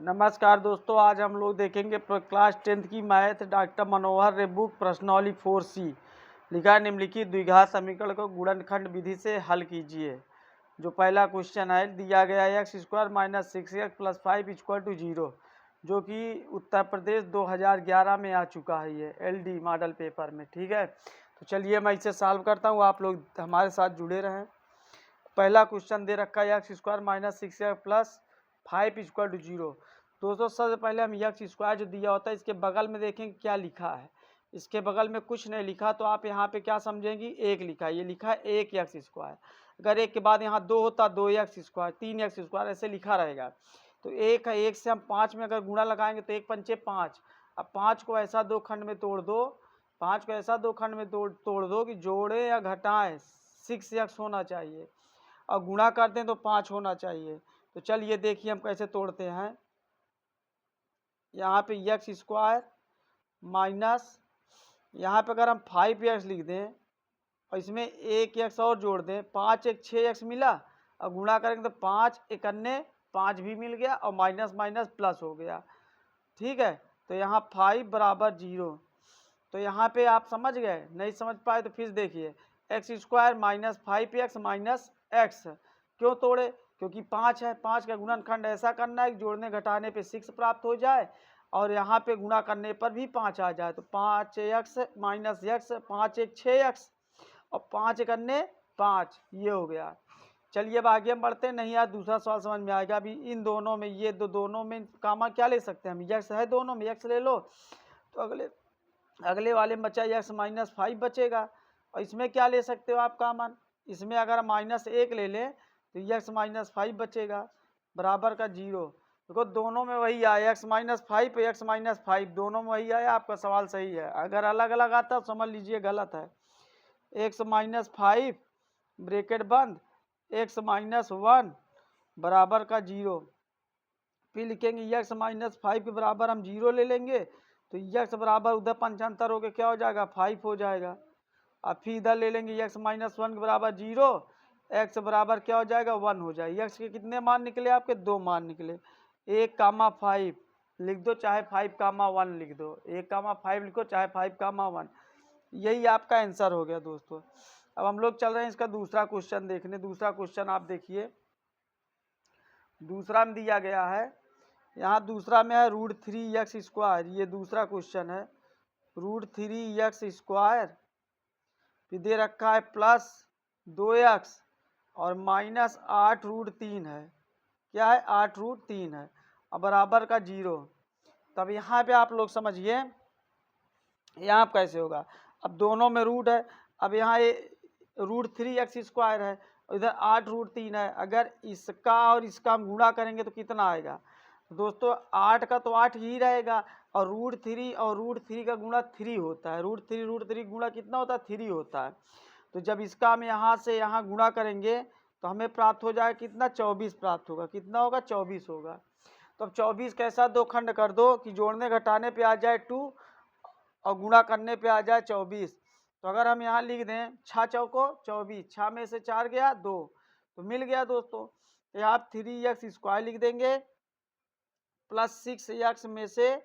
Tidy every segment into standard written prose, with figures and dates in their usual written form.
नमस्कार दोस्तों, आज हम लोग देखेंगे क्लास 10th की मैथ डॉक्टर मनोहर रे बुक प्रश्नावली 4C। लिखा है निम्नलिखित द्विघात समीकरण को गुणनखंड विधि से हल कीजिए। जो पहला क्वेश्चन है दिया गया है x² - 6x + 5 = 0, जो कि उत्तर प्रदेश 2011 में आ चुका है ये LD मॉडल पेपर में। ठीक है, तो चलिए मैं इसे सॉल्व करता हूँ, आप लोग हमारे साथ जुड़े रहें। पहला क्वेश्चन दे रखा है x² - 6x + 5 = 0। दोस्तों सबसे पहले हम x² जो दिया होता है इसके बगल में देखेंगे क्या लिखा है। इसके बगल में कुछ नहीं लिखा तो आप यहाँ पे क्या समझेंगी, एक लिखा है, ये लिखा है 1x²। अगर एक के बाद यहाँ 2 होता 2x², 3x², ऐसे लिखा रहेगा। तो एक है, एक से हम 5 में अगर गुणा लगाएंगे तो 1 पंचे 5। अब 5 को ऐसा दो खंड में तोड़ दो, 5 को ऐसा दो खंड में तोड़ दो कि जोड़े या घटाएं 6x होना चाहिए, और गुणा करते हैं तो 5 होना चाहिए। तो चलिए देखिए हम कैसे तोड़ते हैं। यहाँ पे x² माइनस, यहाँ पे अगर हम 5x लिख दें और इसमें 1x और जोड़ दें, 5 1 6x मिला, और गुणा करेंगे तो 5 1 5 भी मिल गया, और माइनस माइनस प्लस हो गया। ठीक है, तो यहाँ 5 बराबर 0। तो यहाँ पे आप समझ गए, नहीं समझ पाए तो फिर देखिए x² - 5x - x। क्यों तोड़े, क्योंकि 5 है, 5 का गुणनखंड ऐसा करना है कि जोड़ने घटाने पे 6 प्राप्त हो जाए और यहाँ पे गुणा करने पर भी 5 आ जाए। तो 5x - x, 5 1 6x और 5 1 5, ये हो गया। चलिए अब आगे हम बढ़ते हैं, नहीं यार दूसरा सवाल समझ में आएगा। अभी इन दोनों में, ये दोनों में कामा क्या ले सकते हैं हम, x है दोनों में, x ले लो। तो अगले वाले में बचा x - 5 बचेगा, और इसमें क्या ले सकते हो आप कामन, इसमें अगर -1 ले लें तो x - 5 बचेगा बराबर का 0। देखो दोनों में वही आया, x - 5 x - 5 दोनों में वही आया, आपका सवाल सही है। अगर अलग अलग आता तो समझ लीजिए गलत है। x - 5 ब्रैकेट बंद, x - 1 बराबर का 0। फिर लिखेंगे x - 5 के बराबर हम 0 ले लेंगे, तो x बराबर उधर पंचांतर होकर क्या हो जाएगा, 5 हो जाएगा। अब फिर इधर ले लेंगे x - 1 के बराबर 0, x बराबर क्या हो जाएगा, 1 हो जाएगा। x के कितने मान निकले आपके, 2 मान निकले। 1, 5 लिख दो, चाहे 5, 1 लिख दो, 1, 5 लिखो, चाहे 5, 1। यही आपका आंसर हो गया दोस्तों। अब हम लोग चल रहे हैं इसका दूसरा क्वेश्चन देखने। दूसरा क्वेश्चन आप देखिए, दूसरा में दिया गया है, यहाँ दूसरा में है √3x²। ये दूसरा क्वेश्चन है, √3x²। फिर दे रखा है +2x और -8√3 है। क्या है, 8√3 है, और बराबर का 0। तब यहाँ पे आप लोग समझिए यहाँ आप कैसे होगा। अब दोनों में रूट है, अब यहाँ √3x² है, इधर 8√3 है। अगर इसका और इसका हम गुणा करेंगे तो कितना आएगा दोस्तों, 8 का तो 8 ही रहेगा, और √3 और √3 का गुणा 3 होता है। √3 गुणा कितना होता है, 3 होता है। तो जब इसका हम यहाँ से यहाँ गुणा करेंगे तो हमें प्राप्त हो जाएगा कितना, 24 प्राप्त होगा। कितना होगा, 24 होगा। तो अब 24 कैसा दो खंड कर दो कि जोड़ने घटाने पे आ जाए 2 और गुणा करने पे आ जाए 24। तो अगर हम यहाँ लिख दें 6 चौको 24, 6 में से 4 गया 2, तो मिल गया दोस्तों। तो यहाँ 3x² लिख देंगे, +6x में से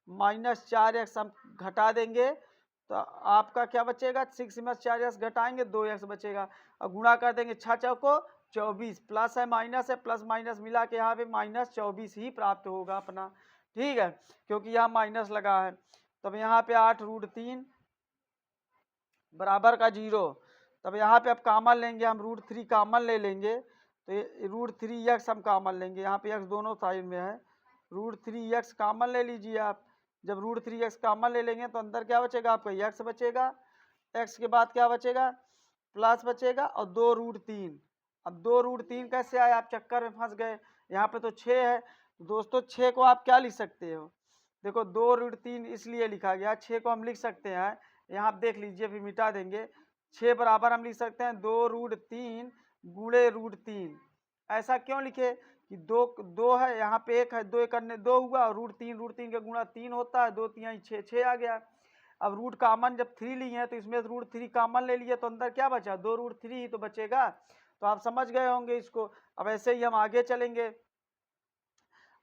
-4x हम घटा देंगे, तो आपका क्या बचेगा, 6 में 4x घटाएंगे 2x बचेगा, और गुणा कर देंगे 6 चौको 24, प्लस है माइनस है, प्लस माइनस मिला के यहाँ पे -24 ही प्राप्त होगा अपना। ठीक है, क्योंकि यहाँ माइनस लगा है। तब यहाँ पे 8√3 बराबर का 0। तब यहाँ पे अब कामन लेंगे हम, √3 कामन ले लेंगे, तो ये √3x हम कामन लेंगे, यहाँ पे x दोनों साइड में है, √3x कामन ले लीजिए आप। जब √3x कामन ले लेंगे तो अंदर क्या बचेगा आपका, x बचेगा। x के बाद क्या बचेगा, प्लस बचेगा, और 2√3। अब 2√3 कैसे आए, आप चक्कर में फंस गए। यहाँ पे तो 6 है दोस्तों, 6 को आप क्या लिख सकते हो, देखो 2√3 इसलिए लिखा गया, 6 को हम लिख सकते हैं, यहाँ आप देख लीजिए, फिर मिटा देंगे। 6 बराबर हम लिख सकते हैं 2√3 गुणे √3। ऐसा क्यों लिखे कि दो है, यहाँ पे 1 है, 2 करने 2 हुआ, और √3 का गुणा 3 होता है, 2 3 6, 6 आ गया। अब रूट कामन जब 3 लिए हैं तो इसमें √3 कामन ले लिए, तो अंदर क्या बचा, 2√3 ही तो बचेगा। तो आप समझ गए होंगे इसको। अब ऐसे ही हम आगे चलेंगे।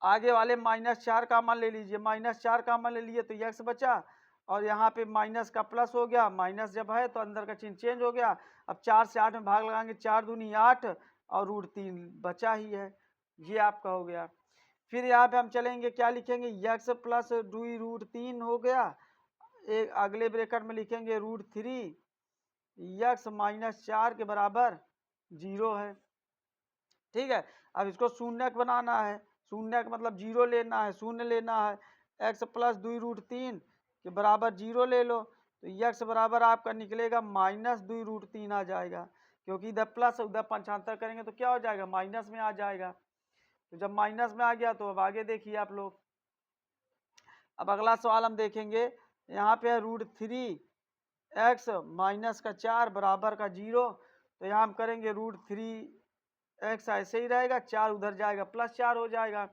आगे वाले -4 कॉमन ले लीजिए, -4 कॉमन ले लिए तो x बचा, और यहाँ पे माइनस का प्लस हो गया, माइनस जब है तो अंदर का चिन्ह चेंज हो गया। अब 4 से 8 में भाग लगाएंगे, 4 दूनी 8 और √3 बचा ही है, ये आपका हो गया। फिर यहाँ पे हम चलेंगे, क्या लिखेंगे, x प्लस 2√3 हो गया, एक अगले ब्रैकेट में लिखेंगे √3 x -4 के बराबर 0 है। ठीक है, अब इसको शून्यक बनाना है, शून्यक मतलब 0 लेना है, शून्य लेना है। x प्लस 2√3 के बराबर 0 ले लो, तो x बराबर आपका निकलेगा -2√3 आ जाएगा, क्योंकि इधर प्लस उधर पंचांतर करेंगे तो क्या हो जाएगा, माइनस में आ जाएगा। तो जब माइनस में आ गया तो अब आगे देखिए आप लोग। अब अगला सवाल हम देखेंगे, यहाँ पे है √3 x -4 बराबर का 0, तो यहाँ हम करेंगे √3 x ऐसे ही रहेगा, 4 उधर जाएगा +4 हो जाएगा।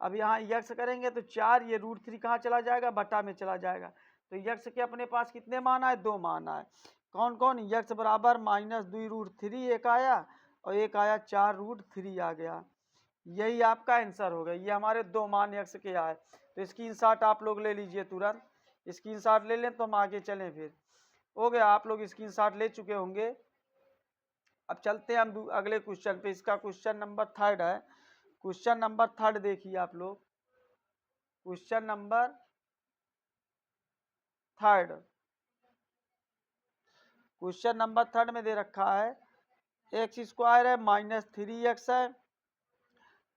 अब यहाँ x करेंगे तो 4, ये √3 कहाँ चला जाएगा, बटा में चला जाएगा। तो x के अपने पास कितने मान आए, 2 मान आए। कौन कौन, x बराबर -2√3 एक आया, और एक आया 4√3 आ गया। यही आपका आंसर होगा, ये हमारे 2 मान x के आए। तो स्क्रीनशॉट आप लोग ले लीजिए, तुरंत स्क्रीनशॉट ले लें तो हम आगे चलें। फिर हो गया, आप लोग स्क्रीनशॉट ले चुके होंगे। अब चलते हैं हम अगले क्वेश्चन पे, इसका क्वेश्चन नंबर 3 है। क्वेश्चन नंबर 3 देखिए आप लोग, क्वेश्चन नंबर 3, क्वेश्चन नंबर 3 में दे रखा है x² है -3x है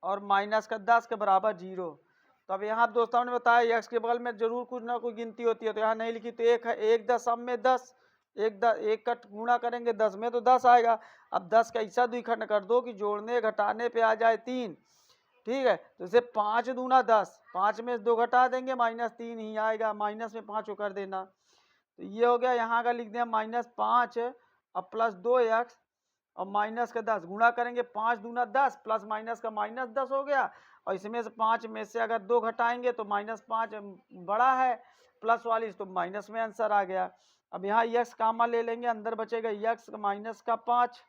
और -10 के बराबर 0। तो अब यहाँ दोस्तों ने बताया x के बगल में जरूर कुछ ना कुछ गिनती होती है, तो यहाँ नहीं लिखी तो एक है, एक 10 में 10, एक का गुणा करेंगे 10 में तो 10 आएगा। अब 10 का ऐसा द्विखंड कर दो कि जोड़ने घटाने पे आ जाए 3। ठीक है, तो इसे 5 दूना 10, 5 में 2 घटा देंगे -3 ही आएगा, माइनस में 5 को कर देना। तो ये हो गया, यहाँ का लिख दिया -5 और +2x और माइनस का 10 गुणा करेंगे, 5 दूना 10 प्लस माइनस का -10 हो गया, और इसमें से 5 में से अगर 2 घटाएंगे तो -5 बड़ा है, प्लस वाली तो माइनस में आंसर आ गया। अब यहाँ x कॉमन ले लेंगे, अंदर बचेगा x -5,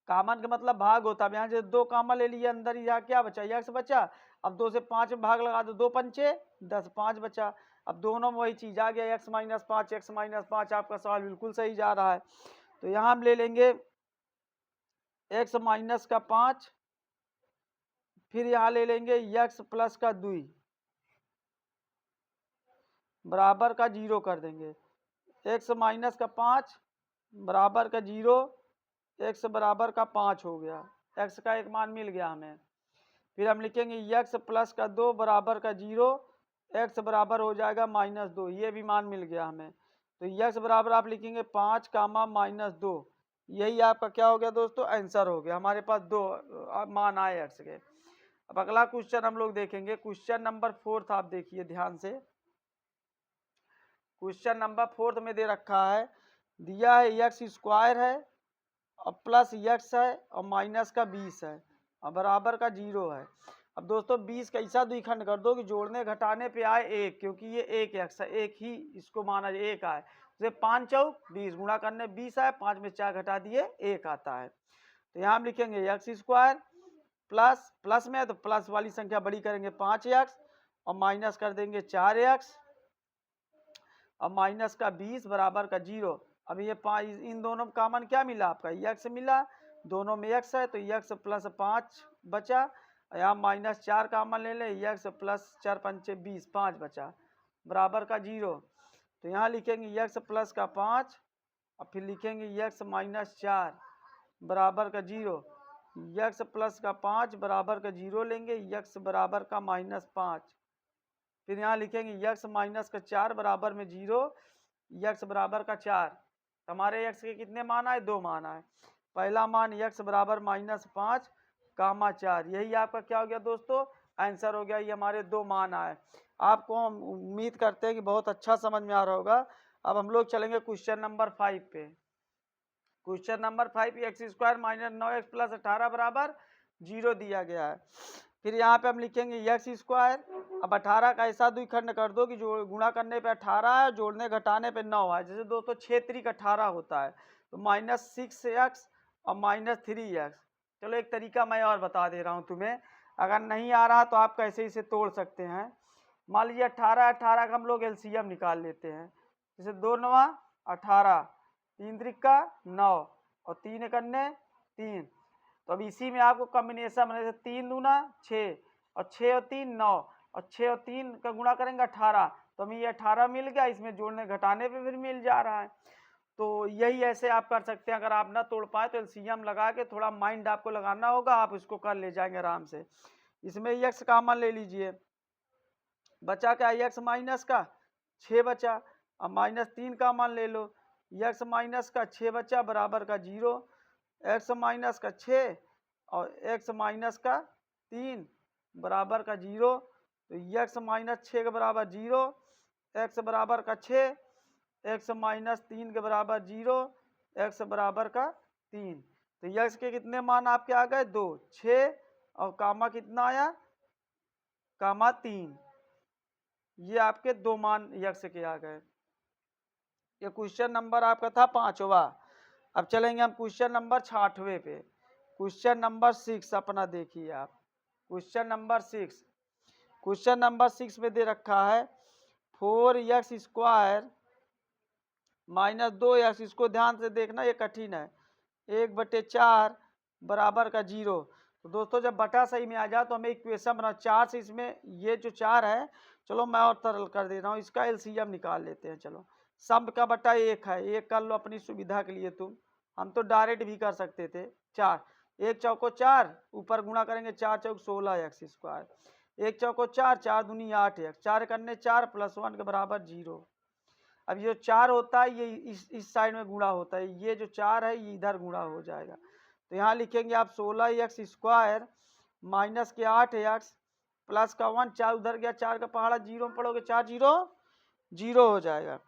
कॉमन का मतलब भाग होता है। यहाँ से 2 कॉमन ले लिए, अंदर ही क्या बचा, x बचा। अब 2 से 5 में भाग लगा दो, 2 पंचे 10, 5 बचा। अब दोनों में वही चीज आ गया, x -5, आपका सवाल बिल्कुल सही जा रहा है। तो यहाँ हम ले लेंगे x -5, फिर यहाँ ले लेंगे x प्लस का 2 बराबर का 0 कर देंगे, x -5 बराबर का 0, x बराबर का 5 हो गया, x का एक मान मिल गया हमें। फिर हम लिखेंगे x प्लस का 2 बराबर का 0, x बराबर हो जाएगा -2, ये भी मान मिल गया हमें। तो x बराबर आप लिखेंगे 5, -2, यही आपका क्या हो गया दोस्तों, आंसर हो गया। हमारे पास 2 मान आए x के। अब अगला क्वेश्चन हम लोग देखेंगे, क्वेश्चन नंबर 4 आप देखिए ध्यान से। क्वेश्चन नंबर 4 में दे रखा है, दिया है x² है और प्लस x है और माइनस का 20 है और बराबर का 0 है। अब दोस्तों 20 का ऐसा द्विखंड कर दो कि जोड़ने घटाने पे आए 1, क्योंकि ये 1 x है, एक ही इसको माना जाए 1 आए। तो 5 चौक 20, गुणा करने 20 आए, 5 में 4 घटा दिए 1 आता है। तो यहाँ हम लिखेंगे x² प्लस में है तो प्लस वाली संख्या बड़ी करेंगे 5x और माइनस कर देंगे 4x और माइनस का 20 बराबर का 0। अब ये इन दोनों कॉमन क्या मिला, आपका x मिला, दोनों में x है तो x प्लस 5 बचा, यहाँ -4 कॉमन ले ले, x प्लस 4 पंचे 20, 5 बचा बराबर का 0। तो यहाँ लिखेंगे x प्लस का 5 और फिर लिखेंगे x -4 बराबर का 0, x प्लस का 5 बराबर का 0 लेंगे, x बराबर का -5। फिर यहाँ लिखेंगे x माइनस का 4 बराबर में 0, x बराबर का 4। हमारे x के कितने मान आए, 2 मान आए। पहला मान x बराबर -5, 4, यही आपका क्या हो गया दोस्तों, आंसर हो गया। ये हमारे 2 मान आए। आपको हम उम्मीद करते हैं कि बहुत अच्छा समझ में आ रहा होगा। अब हम लोग चलेंगे क्वेश्चन नंबर 5 पे। Question number 5, x² - 9x plus 18 बराबर 0 दिया गया है। फिर यहाँ पे हम लिखेंगे x²। अब 18 का ऐसा द्विखंड कर दो कि जो गुणा करने पे 18 है, जोड़ने घटाने पे 9 है। जैसे दोस्तों 6 3 18 होता है, तो -6x और -3x। चलो एक तरीका मैं और बता दे रहा हूँ तुम्हें। अगर नहीं आ रहा तो आप कैसे इसे तोड़ सकते हैं। मान लीजिए 18 का हम लोग एलसीएम निकाल लेते हैं। जैसे 2 9 18, 3 त्रिका 9 और 3 एकन्ने 3। तो अब इसी में आपको कॉम्बिनेशन बने, 3 दूना 6 और 6 और 3 9 और 6 और 3 का गुणा करेंगे 18, तो हमें ये 18 मिल गया। इसमें जोड़ने घटाने पे फिर मिल जा रहा है। तो यही ऐसे आप कर सकते हैं। अगर आप ना तोड़ पाए तो एलसीएम लगा के थोड़ा माइंड आपको लगाना होगा, आप इसको कर ले जाएंगे आराम से। इसमें एक्स कॉमन ले लीजिए, बचा क्या एक्स माइनस का 6 बचा। अब -3 कॉमन ले लो, एक्स माइनस का 6 बचा बराबर का 0, एक्स माइनस का 6 और एक्स माइनस का 3 बराबर का 0। तो एक्स माइनस 6 के बराबर 0, एक्स बराबर का 6, एक्स माइनस 3 के बराबर 0, एक्स बराबर का 3। तो एक्स के कितने मान आपके आ गए 2 6 और कामा कितना आया कामा 3। ये आपके 2 मान यक्स के आ गए। ये क्वेश्चन नंबर आपका था 5वां। अब चलेंगे हम क्वेश्चन नंबर 6वें पे। क्वेश्चन नंबर 6 अपना देखिए आप। क्वेश्चन नंबर 6, क्वेश्चन नंबर 6 में दे रखा है 4x स्क्वायर माइनस 2x। इसको ध्यान से देखना, ये कठिन है। 1/4 बराबर का 0। तो दोस्तों जब बटा सही में आ जाए तो हमें इक्वेशन बना 4 से, इसमें ये जो 4 है, चलो मैं और सरल कर दे रहा हूँ, इसका एलसीएम निकाल लेते हैं। चलो सब का बटा 1 है, 1 कर लो अपनी सुविधा के लिए तुम। हम तो डायरेक्ट भी कर सकते थे। 4 1 चौको 4, ऊपर गुणा करेंगे 4 चौक 16x स्क्वायर, 1 चौको 4, 4 दूनी 8x, 4 करने 4 + 1 के बराबर 0। अब ये जो 4 होता है ये इस साइड में गुणा होता है, ये जो 4 है ये इधर गुणा हो जाएगा। तो यहाँ लिखेंगे आप 16x स्क्वायर माइनस के 8x प्लस का 1, 4 उधर गया, 4 का पहाड़ा 0 में पढ़ोगे 4 0 0 हो जाएगा।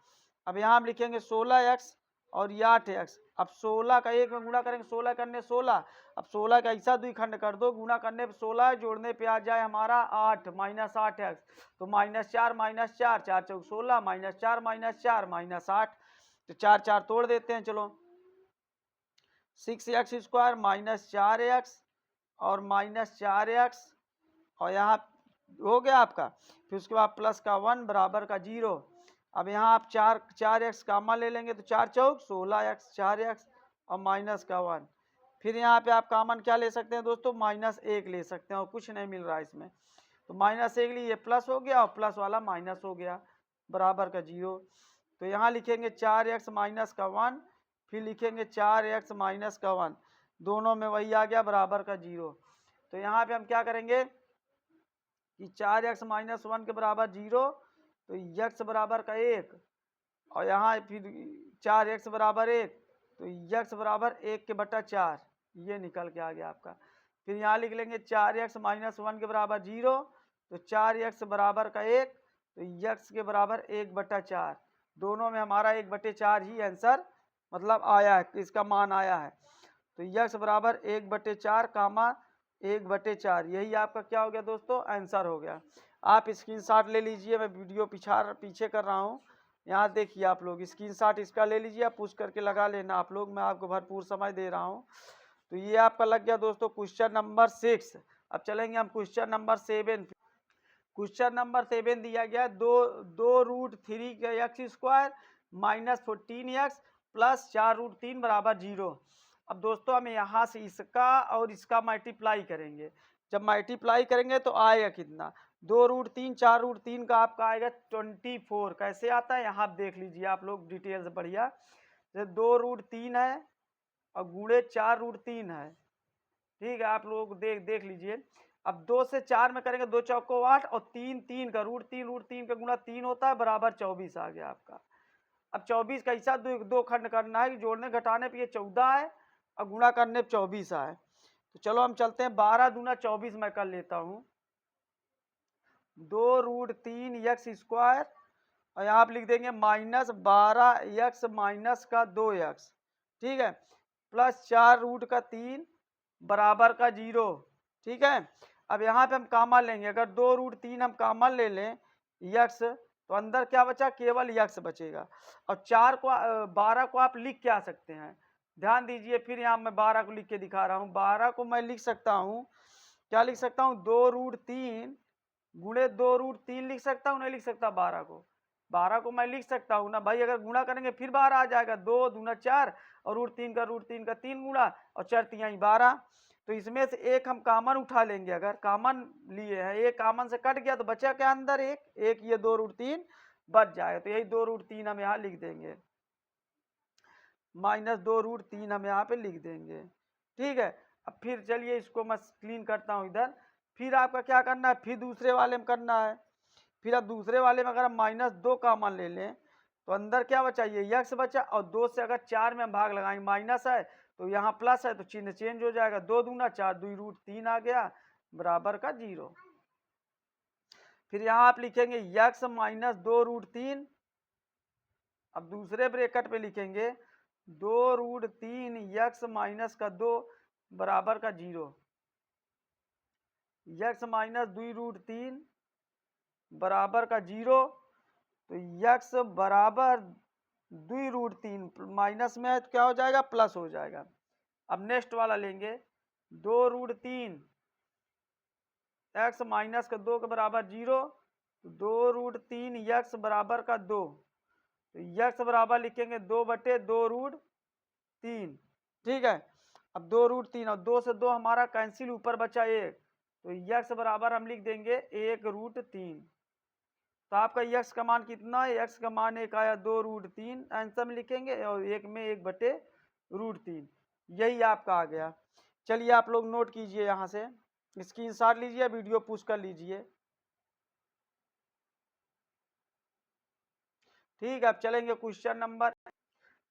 अब यहाँ हम लिखेंगे 16x और ये 8x। अब 16 का 1 में गुणा करेंगे, 16 करने 16। अब 16 का ऐसा द्विखंड कर दो, गुणा करने पे 16 जोड़ने पे आ जाए हमारा 8 माइनस 8x। तो -4 -4 4 चौक 16 -4 -4 -8। तो 4 4 तोड़ देते हैं। चलो 6x स्क्वायर माइनस 4x और -4x और यहाँ हो गया आपका। फिर उसके बाद प्लस का 1 बराबर का 0। अब यहाँ आप 4x कामन ले लेंगे तो 4 चौक 16x 4x और माइनस का 1। फिर यहाँ पे आप कामन क्या ले सकते हैं दोस्तों, -1 ले सकते हैं और कुछ नहीं मिल रहा है इसमें। तो -1 लिए प्लस हो गया और प्लस वाला माइनस हो गया बराबर का 0। तो यहाँ लिखेंगे 4x माइनस का 1, फिर लिखेंगे 4x माइनस का 1, दोनों में वही आ गया बराबर का 0। तो यहाँ पे हम क्या करेंगे कि 4x माइनस 1 के बराबर 0, तो x बराबर का 1 और यहाँ फिर 4x बराबर 1, तो x बराबर 1 के बटा 4, ये निकल के आ गया आपका। फिर यहाँ लिख लेंगे 4x माइनस 1 के बराबर 0, तो 4x बराबर का 1, तो x के बराबर 1/4, दोनों में हमारा 1/4 ही आंसर मतलब आया है, इसका मान आया है। तो x बराबर 1/4 कामा 1/4, यही आपका क्या हो गया दोस्तों, आंसर हो गया। आप स्क्रीनशॉट ले लीजिए, मैं वीडियो पीछे कर रहा हूँ। यहाँ देखिए आप लोग स्क्रीनशॉट इसका ले लीजिए, आप पूछ करके लगा लेना आप लोग, मैं आपको भरपूर समय दे रहा हूँ। तो ये आपका लग गया दोस्तों क्वेश्चन नंबर 6। अब चलेंगे हम क्वेश्चन नंबर 7। क्वेश्चन नंबर 7 दिया गया 2√3 का x square minus 14x plus 4√3 बराबर 0। अब दोस्तों हम यहाँ से इसका और इसका मल्टीप्लाई करेंगे। जब मल्टीप्लाई करेंगे तो आएगा कितना, 2√3 4√3 का आपका आएगा 24। कैसे आता है यहाँ देख लीजिए आप लोग डिटेल से बढ़िया। जैसे 2√3 है और गुणे 4√3 है, ठीक है, आप लोग देख लीजिए। अब 2 से 4 में करेंगे, 2 चौको 8 और 3 3 का √3 का गुणा 3 होता है बराबर 24 आ गया आपका। अब 24 का ऐसा दो खंड करना है कि जोड़ने घटाने पे ये 14 है और गुणा करने पे 24 आए। तो चलो हम चलते हैं, 12 दूना 24 मैं कर लेता हूँ, 2√3x स्क्वायर और यहाँ आप लिख देंगे -12x माइनस का 2x, ठीक है, प्लस 4√3 बराबर का 0, ठीक है। अब यहाँ पे हम कामन लेंगे, अगर 2√3 हम कामन ले लें x, तो अंदर क्या बचा, केवल x बचेगा। और 12 को आप लिख क्या सकते हैं, ध्यान दीजिए। फिर यहाँ मैं 12 को लिख के दिखा रहा हूँ। 12 को मैं लिख सकता हूँ क्या लिख सकता हूँ 2√3 गुणे 2√3 लिख सकता हूँ, नहीं लिख सकता 12 को। 12 को मैं लिख सकता हूँ ना भाई, अगर गुणा करेंगे फिर 12 आ जाएगा। 2 दूना 4 और √3 का 3 गुणा और 4 तिहाई 12। तो इसमें से एक हम कॉमन उठा लेंगे, अगर कॉमन लिए हैं, एक कॉमन से कट गया तो बचा क्या अंदर एक ये 2√3 बच जाएगा। तो यही 2√3 हम यहाँ लिख देंगे, -2√3 हम यहाँ पे लिख देंगे। ठीक है, अब फिर चलिए इसको मैं क्लीन करता हूँ इधर। फिर आपका क्या करना है, फिर दूसरे वाले में करना है। फिर अब दूसरे वाले में अगर हम -2 कॉमन ले लें तो अंदर क्या बचा, ये यक्स बचा, और 2 से अगर 4 में हम भाग लगाएंगे, माइनस है तो यहाँ प्लस है तो चिन्ह चेंज हो जाएगा। 2 दूना 4, 2√3 आ गया बराबर का 0। फिर यहाँ आप लिखेंगे यक्स -2√3। अब दूसरे ब्रैकेट पे लिखेंगे 2√3 यक्स माइनस का 2 बराबर का 0। यक्स -2√3 बराबर का 0। तो यक्स बराबर 2√3 माइनस में है तो क्या हो जाएगा, प्लस हो जाएगा। अब नेक्स्ट वाला लेंगे 2√3 एक्स माइनस का 2 के बराबर 0। तो 2√3 यक्स बराबर का 2। तो यक्स बराबर लिखेंगे 2/2√3। ठीक है, अब 2√3 और 2 से 2 हमारा कैंसिल, ऊपर बचा 1। तो यक्स बराबर हम लिख देंगे 1√3। तो आपका यक्स का मान कितना है, यक्स का मान एक आया 2√3 आंसर में लिखेंगे, और एक में 1/√3, यही आपका आ गया। चलिए आप लोग नोट कीजिए, यहाँ से स्क्रीनशॉट लीजिए, वीडियो पुश कर लीजिए। ठीक है, अब चलेंगे क्वेश्चन नंबर।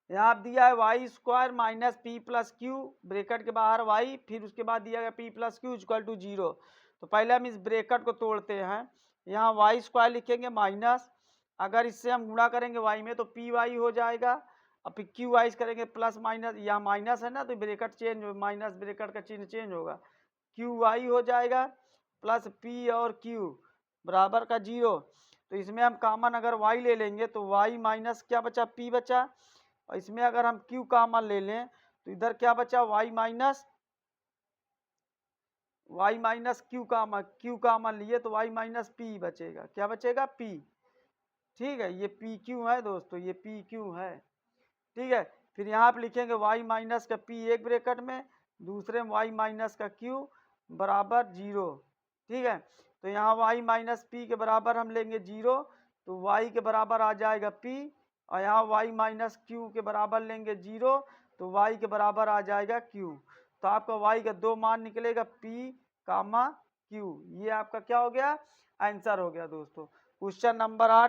यहाँ आप दिया है y² minus p plus q, bracket के बाहर y, फिर उसके बाद दिया गया p plus q equal to 0। तो पहले हम इस ब्रैकेट को तोड़ते हैं। यहाँ y² लिखेंगे माइनस, अगर इससे हम गुणा करेंगे y में तो पी वाई हो जाएगा, और फिर क्यू वाइज करेंगे प्लस माइनस, यहाँ माइनस है ना तो ब्रैकेट चेंज हो, माइनस ब्रैकेट का चिन्ह चेंज होगा, क्यू वाई हो जाएगा प्लस पी और क्यू बराबर का 0। तो इसमें हम कॉमन अगर y ले लेंगे तो y माइनस क्या बचा, p बचा, और इसमें अगर हम q कॉमन ले लें तो इधर क्या बचा, y माइनस q कॉमन लिए तो y माइनस p बचेगा, क्या बचेगा, p। ठीक है, ये पी क्यू है दोस्तों, ये पी क्यू है। ठीक है, फिर यहाँ पे लिखेंगे y माइनस का p एक ब्रैकेट में, दूसरे में y माइनस का q बराबर 0। ठीक है, तो यहाँ y माइनस पी के बराबर हम लेंगे 0, तो y के बराबर आ जाएगा p, और यहाँ y माइनस q के बराबर लेंगे 0, तो y के बराबर आ जाएगा q। तो आपका y का 2 मान निकलेगा, p, q। ये आपका क्या हो गया, आंसर हो गया दोस्तों। Question number 8।